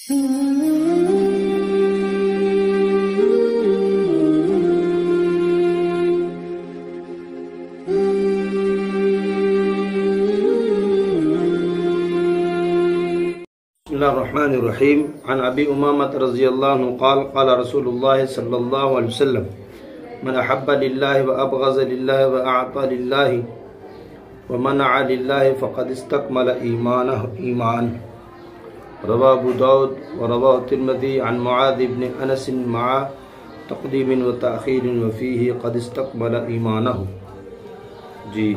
بسم اللہ الرحمن الرحیم عن ابی امامۃ رضی اللہ عنہ قال قال رسول اللہ صلی اللہ علیہ وسلم من احب للہ وابغض للہ واعطى للہ ومنع للہ فقد استکمل ایمان رواہ ابو داود ورواہ الترمذی عن معاذ بن انس مع تقدیم وتأخیر وفیہ قد استکمل ایمانہ۔ جی،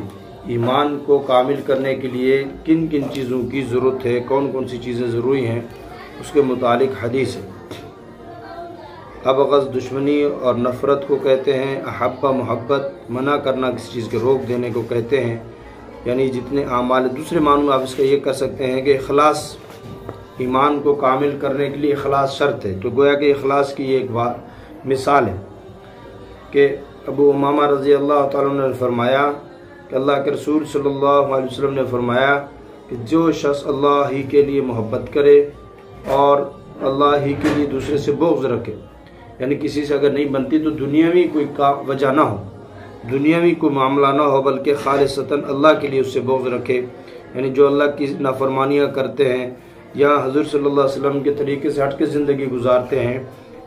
ایمان کو کامل کرنے کے لیے کن کن چیزوں کی ضرورت ہے، کون کون سی چیزیں ضروری ہیں، اس کے متعلق حدیث ہے۔ ابغض دشمنی اور نفرت کو کہتے ہیں، احبہ محبت، منع کرنا کسی چیز کے روک دینے کو کہتے ہیں، یعنی جتنے اعمال دوسرے معنوں میں آپ اس کا یہ کہہ سکتے ہیں کہ اخلاص، ایمان کو کامل کرنے کے لیے اخلاص شرط ہے۔ تو گویا کہ اخلاص کی ایک مثال ہے کہ ابو امامہ رضی اللہ تعالیٰ عنہ نے فرمایا کہ اللہ کے رسول صلی اللہ علیہ وسلم نے فرمایا کہ جو شخص اللہ ہی کے لیے محبت کرے اور اللہ ہی کے لیے دوسرے سے بغض رکھے، یعنی کسی سے اگر نہیں بنتی تو دنیاوی کوئی وجہ نہ ہو، دنیاوی کوئی معاملہ نہ ہو، بلکہ خالصتاً اللہ کے لیے اس سے بغض رکھے، یعنی جو اللہ کی نافرمانیاں کرتے ہیں یا حضور صلی اللہ علیہ وسلم کے طریقے سے ہٹ کے زندگی گزارتے ہیں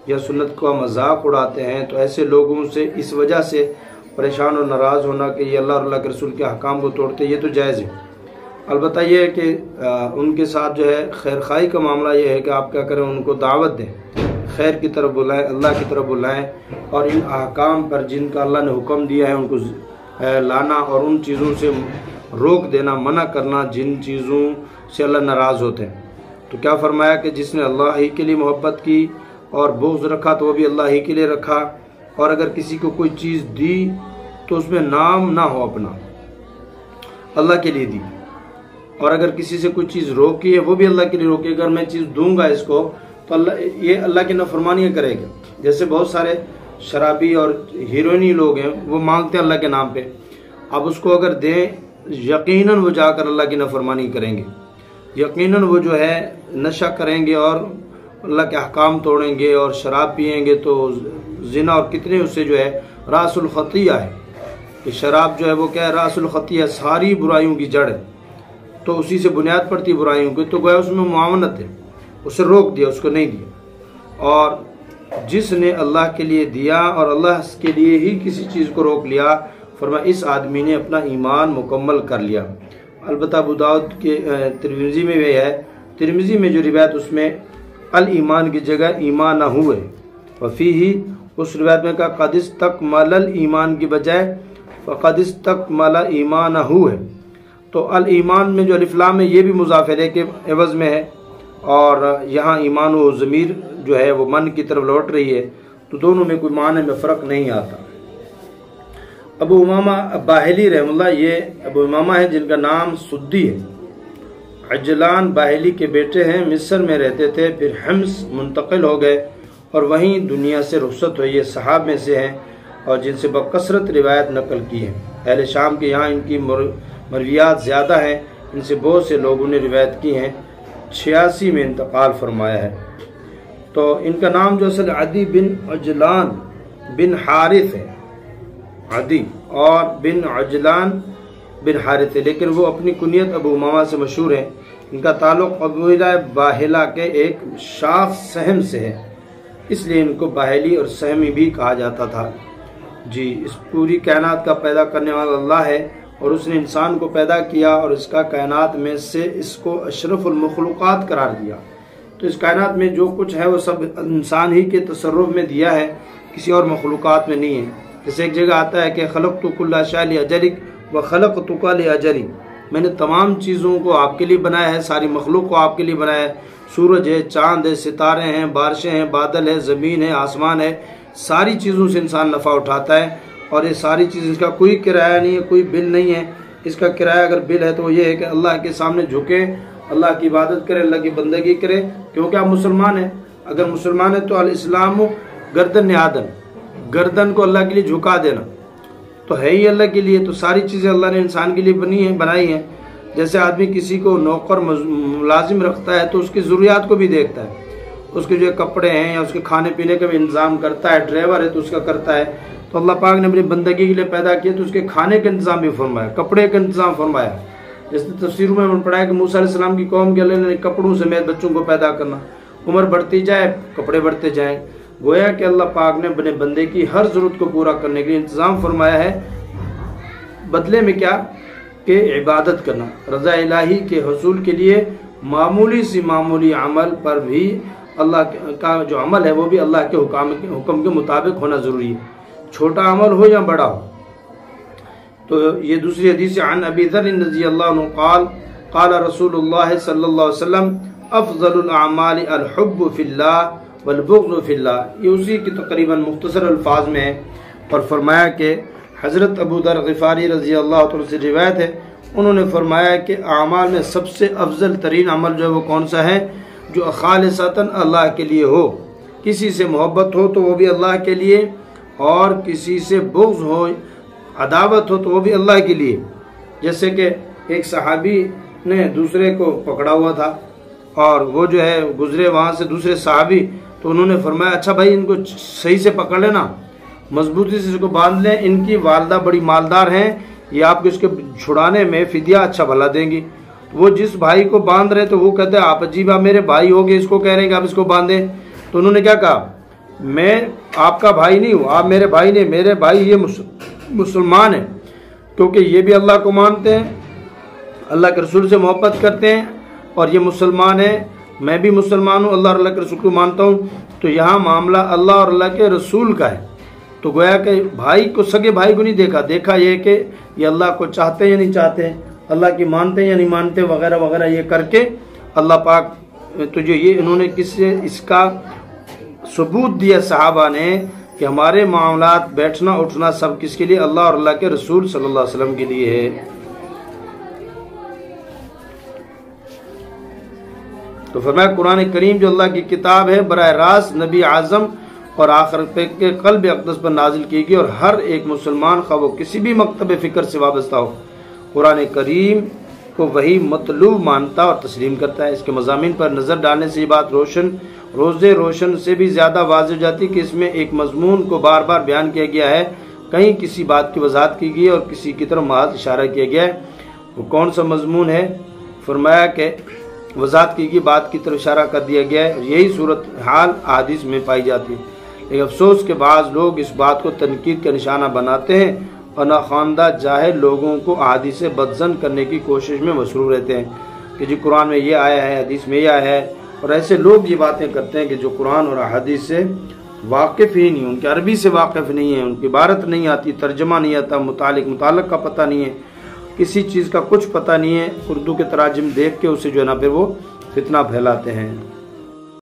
یا سنت کا مذاق اڑاتے ہیں، تو ایسے لوگوں سے اس وجہ سے پریشان اور ناراض ہونا کہ یہ اللہ اور اللہ کے رسول کے احکام کو توڑتے، یہ تو جائز ہے۔ البتہ یہ ہے کہ ان کے ساتھ جو ہے خیر خواہی کا معاملہ یہ ہے کہ آپ کیا کریں، ان کو دعوت دیں، خیر کی طرف بلائیں، اللہ کی طرف بلائیں، اور ان احکام پر جن کا اللہ نے حکم دیا ہے ان کو لانا اور ان چیزوں سے روک دینا، منع کرنا جن چیزوں سے اللہ ناراض ہوتے ہیں۔ تو کیا فرمایا کہ جس نے اللہ ہی کے لیے محبت کی اور بغض رکھا تو وہ بھی اللہ ہی کے لیے رکھا، اور اگر کسی کو کوئی چیز دی تو اس میں نام نہ ہو اپنا، اللہ کے لیے دی، اور اگر کسی سے کوئی چیز روکی ہے وہ بھی اللہ کے لیے روکی، اگر میں چیز دوں گا اس کو تو یہ اللہ کی نافرمانیاں کرے گا۔ جیسے بہت سارے شرابی اور ہیروئنی لوگ ہیں، وہ مانگتے ہیں اللہ کے نام پہ، اب اس کو اگر دیں یقیناً وہ جا کر اللہ کی نافرمانی کریں گے، یقیناً وہ جو ہے نشہ کریں گے اور اللہ کے احکام توڑیں گے، اور شراب پئیں گے تو زنا اور کتنے اس سے جو ہے راس الخطیہ ہے کہ شراب جو ہے وہ کیا ہے، راس الخطیہ، ساری برائیوں کی جڑ ہے، تو اسی سے بنیاد پڑتی برائیوں کی، تو گویا اس میں معاونت ہے، اسے روک دیا، اس کو نہیں دیا۔ اور جس نے اللہ کے لیے دیا اور اللہ کے لیے ہی کسی چیز کو روک لیا، فرمایا اس آدمی نے اپنا ایمان مکمل کر لیا۔ البتہ ابو داؤد کے ترمذی میں بھی ہے، ترمذی میں جو روایت اس میں الایمان کی جگہ ایمان نہ ہوئے، وفیہ اس روایت میں کہا قد استکمل الایمان کی بجائے فقد استکمل ایمانہ ہے، تو الایمان میں جو الف لام ہے یہ بھی مضاف الیہ کے عوض میں ہے، اور یہاں ایمان و ضمیر جو ہے وہ من کی طرف لوٹ رہی ہے، تو دونوں میں کوئی معنی میں فرق نہیں آتا۔ ابو امامہ باہلی رحم اللہ، یہ ابو امامہ ہیں جن کا نام سدی ہے، عجلان باہلی کے بیٹے ہیں، مصر میں رہتے تھے، پھر حمص منتقل ہو گئے اور وہیں دنیا سے رخصت ہوئی، یہ صحابہ میں سے ہیں اور جن سے بکثرت روایت نقل کی ہے۔ اہل شام کے یہاں ان کی مرویات زیادہ ہیں، ان سے بہت سے لوگوں نے روایت کی ہیں، 86 میں انتقال فرمایا ہے۔ تو ان کا نام جو اصل عدی بن عجلان بن حارث ہے، عدی اور بن عجلان بن حارث ہے، لیکن وہ اپنی کنیت ابو امامہ سے مشہور ہیں۔ ان کا تعلق قبیلہ باہلا کے ایک شاخ سہم سے ہے، اس لیے ان کو باہلی اور سہمی بھی کہا جاتا تھا۔ جی، اس پوری کائنات کا پیدا کرنے والا اللہ ہے، اور اس نے انسان کو پیدا کیا اور اس کا کائنات میں سے اس کو اشرف المخلوقات قرار دیا، تو اس کائنات میں جو کچھ ہے وہ سب انسان ہی کے تصرف میں دیا ہے، کسی اور مخلوقات میں نہیں ہے۔ جیسے ایک جگہ آتا ہے کہ خلقت کل شیء لاجلک وخلقتک لاجلی، میں نے تمام چیزوں کو آپ کے لیے بنایا ہے، ساری مخلوق کو آپ کے لیے بنایا ہے، سورج ہے، چاند ہے، ستارے ہیں، بارشیں ہیں، بادل ہے، زمین ہے، آسمان ہے، ساری چیزوں سے انسان نفع اٹھاتا ہے، اور یہ ساری چیز اس کا کوئی کرایہ نہیں ہے، کوئی بل نہیں ہے۔ اس کا کرایہ اگر بل ہے تو وہ یہ ہے کہ اللہ کے سامنے جھکے، اللہ کی عبادت کرے، اللہ کی بندگی کرے، کیونکہ آپ مسلمان ہیں۔ اگر مسلمان ہیں تو الاسلام گردن نہادن، گردن کو اللہ کے لیے جھکا دینا تو ہے ہی اللہ کے لیے، تو ساری چیزیں اللہ نے انسان کے لیے بنائی ہیں۔ جیسے آدمی کسی کو نوکر ملازم رکھتا ہے تو اس کی ضروریات کو بھی دیکھتا ہے، اس کے جو کپڑے ہیں یا اس کے کھانے پینے کا بھی انتظام کرتا ہے، ڈرائیور ہے تو اس کا کرتا ہے، تو اللہ پاک نے اپنی بندگی کے لیے پیدا کیا تو اس کے کھانے کا انتظام بھی فرمایا، کپڑے کا انتظام فرمایا۔ جیسے تفسیروں میں ہم نے پڑھا ہے کہ موسیٰ علیہ السلام کی قوم کے اللہ نے کپڑوں سمیت بچوں کو پیدا کرنا، عمر بڑھتی جائے کپڑے بڑھتے جائیں، گویا کہ اللہ پاک نے اپنے بندے کی ہر ضرورت کو پورا کرنے کے لیے انتظام فرمایا ہے، بدلے میں کیا کہ عبادت کرنا، رضا الہی کے حصول کے لیے معمولی سی معمولی عمل پر بھی اللہ کا جو عمل ہے وہ بھی اللہ کے حکم کے مطابق ہونا ضروری ہے، چھوٹا عمل ہو یا بڑا ہو۔ تو یہ دوسری حدیث عن ابی ذر رضی اللہ عنہ قال قال رسول اللہ صلی اللہ علیہ وسلم افضل الاعمال الحب فی اللہ والبغض فی اللہ، یہ اسی کی تقریباً مختصر الفاظ میں ہے، اور فرمایا کہ حضرت ابو ذر غفاری رضی اللہ عنہ سے روایت ہے، انہوں نے فرمایا کہ اعمال میں سب سے افضل ترین عمل جو ہے وہ کون سا ہے؟ جو خالصتاً اللہ کے لیے ہو، کسی سے محبت ہو تو وہ بھی اللہ کے لیے، اور کسی سے بغض ہو عداوت ہو تو وہ بھی اللہ کے لیے۔ جیسے کہ ایک صحابی نے دوسرے کو پکڑا ہوا تھا اور وہ جو ہے گزرے وہاں سے دوسرے صحابی، تو انہوں نے فرمایا اچھا بھائی ان کو صحیح سے پکڑ لینا، مضبوطی سے اس کو باندھ لیں، ان کی والدہ بڑی مالدار ہیں، یہ آپ کو اس کے چھڑانے میں فدیہ اچھا بھلا دیں گی۔ وہ جس بھائی کو باندھ رہے تو وہ کہتے ہیں آپ عجیب، آپ میرے بھائی ہوگے اس کو کہہ رہے ہیں کہ آپ اس کو باندھیں، تو انہوں نے کیا کہا میں آپ کا بھائی نہیں ہوں، آپ میرے بھائی نہیں، میرے بھائی یہ مسلمان ہیں، کیونکہ یہ بھی اللہ کو مانتے ہیں، اللہ کے رسول سے محبت کرتے ہیں، اور یہ مسلمان ہیں، میں بھی مسلمان ہوں، اللہ اور اللہ کے رسول کو مانتا ہوں، تو یہاں معاملہ اللہ اور اللہ کے رسول کا ہے۔ تو گویا کہ بھائی کو سگے بھائی کو نہیں دیکھا یہ کہ یہ اللہ کو چاہتے ہیں یا نہیں چاہتے ہیں، اللہ کی مانتے ہیں یا نہیں مانتے وغیرہ وغیرہ، یہ کر کے اللہ پاک تو جو یہ انہوں نے کس سے اس کا ثبوت دیا صحابہ نے کہ ہمارے معاملات بیٹھنا اٹھنا سب کس کے لیے؟ اللہ اور اللہ کے رسول صلی اللہ علیہ وسلم کے لیے ہے۔ تو فرمایا قرآن کریم جو اللہ کی کتاب ہے براہ راست نبی اعظم اور آخرت کے قلب اقدس پر نازل کی گئی، اور ہر ایک مسلمان خواہ وہ کسی بھی مکتب فکر سے وابستہ ہو قرآن کریم کو وہی مطلوب مانتا اور تسلیم کرتا ہے۔ اس کے مضامین پر نظر ڈالنے سے یہ بات روشن سے بھی زیادہ واضح ہو جاتی کہ اس میں ایک مضمون کو بار بار بیان کیا گیا ہے، کہیں کسی بات کی وضاحت کی گئی اور کسی کی طرف محض اشارہ کیا گیا ہے۔ وہ کون سا مضمون ہے؟ فرمایا کہ وضاحت کی گئی بات کی طرف اشارہ کر دیا گیا ہے، یہی صورتحال احادیث میں پائی جاتی ہے۔ لیکن افسوس کے بعض لوگ اس بات کو تنقید کا نشانہ بناتے ہیں اور ناخواندہ جاہل لوگوں کو احادیث بدظن کرنے کی کوشش میں مصروف رہتے ہیں کہ جی قرآن میں یہ آیا ہے، حدیث میں یہ آیا ہے، اور ایسے لوگ یہ باتیں کرتے ہیں کہ جو قرآن اور احادیث سے واقف ہی نہیں، ان کے عربی سے واقف نہیں ہے، ان کی عبارت نہیں آتی، ترجمہ نہیں آتا، متعلق کا پتہ نہیں ہے، کسی چیز کا کچھ پتہ نہیں ہے، اردو کے تراجم دیکھ کے اسے جو ہے نا پھر وہ فتنہ پھیلاتے ہیں۔